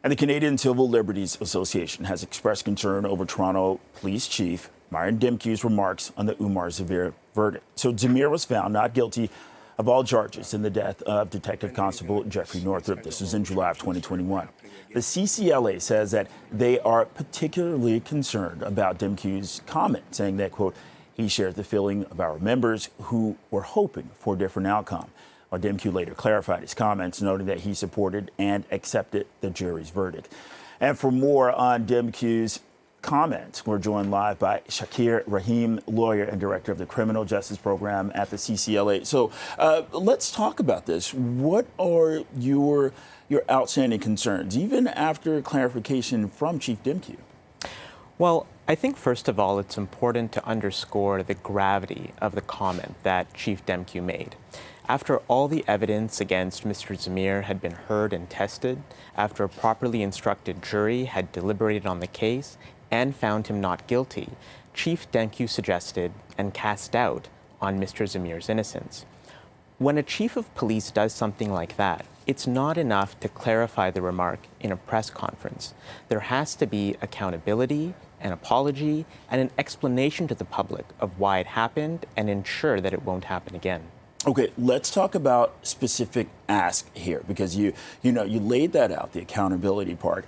And the Canadian Civil Liberties Association has expressed concern over Toronto Police Chief Myron Demkiw's remarks on the Umar Zameer verdict. So Zameer was found not guilty of all charges in the death of Detective Constable Jeffrey Northrup. This was in July of 2021. The CCLA says that they are particularly concerned about Demkiw's comment, saying that, quote, he shares the feeling of our members who were hoping for a different outcome. While Demkiw later clarified his comments, noting that he supported and accepted the jury's verdict. And for more on Demkiw's comments, we're joined live by Jeffrey Northrup, lawyer and director of the Criminal Justice Program at the CCLA. So let's talk about this. What are your outstanding concerns, even after clarification from Chief Demkiw? Well, I think first of all, it's important to underscore the gravity of the comment that Chief Demkiw made. After all the evidence against Mr. Zameer had been heard and tested, after a properly instructed jury had deliberated on the case and found him not guilty, Chief Demkiw suggested and cast doubt on Mr. Zameer's innocence. When a chief of police does something like that, it's not enough to clarify the remark in a press conference. There has to be accountability, an apology, and an explanation to the public of why it happened and ensure that it won't happen again. Okay, let's talk about specific ask here, because you laid that out, the accountability part.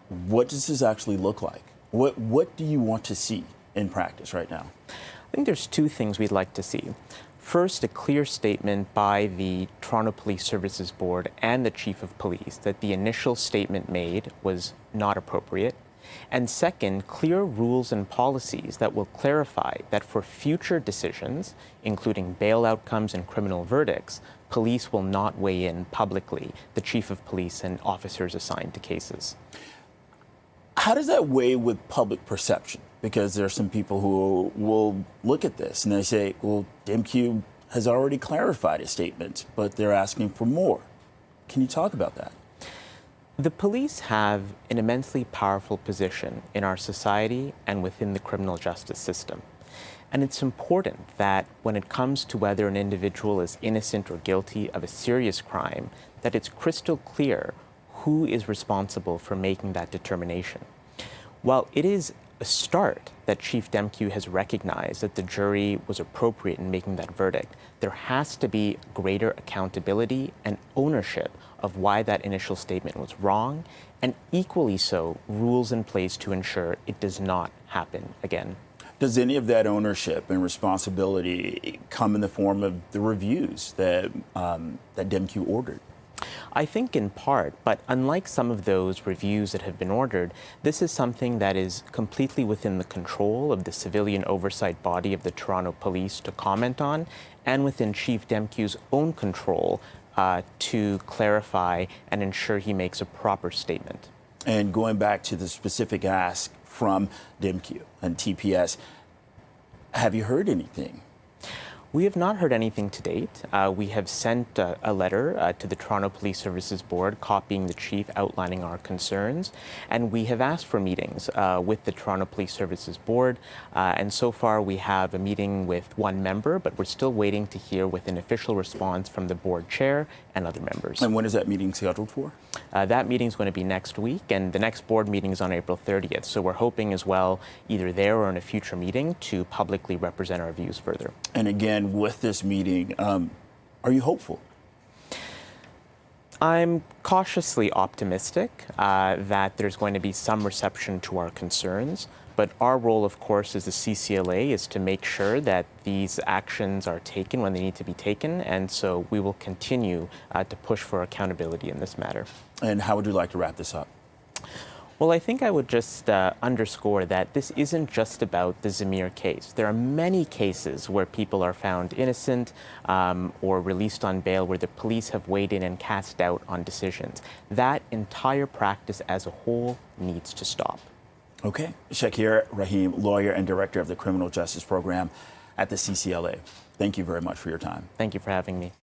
What does this actually look like? What do you want to see in practice right now? I think there's two things we'd like to see. First, a clear statement by the Toronto Police Services Board and the Chief of Police that the initial statement made was not appropriate. And second, clear rules and policies that will clarify that for future decisions, including bail outcomes and criminal verdicts, police will not weigh in publicly, the Chief of Police and officers assigned to cases. How does that weigh with public perception? Because there are some people who will look at this and they say, well, Demkiw has already clarified his statements, but they're asking for more. Can you talk about that? The police have an immensely powerful position in our society and within the criminal justice system. And it's important that when it comes to whether an individual is innocent or guilty of a serious crime, that it's crystal clear who is responsible for making that determination. While it is a start that Chief Demkiw has recognized that the jury was appropriate in making that verdict, there has to be greater accountability and ownership of why that initial statement was wrong, and equally so, rules in place to ensure it does not happen again. Does any of that ownership and responsibility come in the form of the reviews that Demkiw ordered? I think in part, but unlike some of those reviews that have been ordered, this is something that is completely within the control of the civilian oversight body of the Toronto Police to comment on, and within Chief Demkiw's own control to clarify and ensure he makes a proper statement. And going back to the specific ask from Demkiw and TPS, have you heard anything? We have not heard anything to date. We have sent a letter to the Toronto Police Services Board copying the chief, outlining our concerns, and we have asked for meetings with the Toronto Police Services Board, and so far we have a meeting with one member, but we're still waiting to hear with an official response from the board chair and other members. And when is that meeting scheduled for? That meeting is going to be next week, and the next board meeting is on April 30th, so we're hoping as well, either there or in a future meeting, to publicly represent our views further. And again, with this meeting, are you hopeful? I'm cautiously optimistic that there's going to be some reception to our concerns, but our role, of course, as the CCLA is to make sure that these actions are taken when they need to be taken, and so we will continue to push for accountability in this matter. And how would you like to wrap this up? Well, I think I would just underscore that this isn't just about the Zameer case. There are many cases where people are found innocent or released on bail where the police have weighed in and cast doubt on decisions. That entire practice as a whole needs to stop. Okay. Jeffrey Northrup, lawyer and director of the Criminal Justice Program at the CCLA. Thank you very much for your time. Thank you for having me.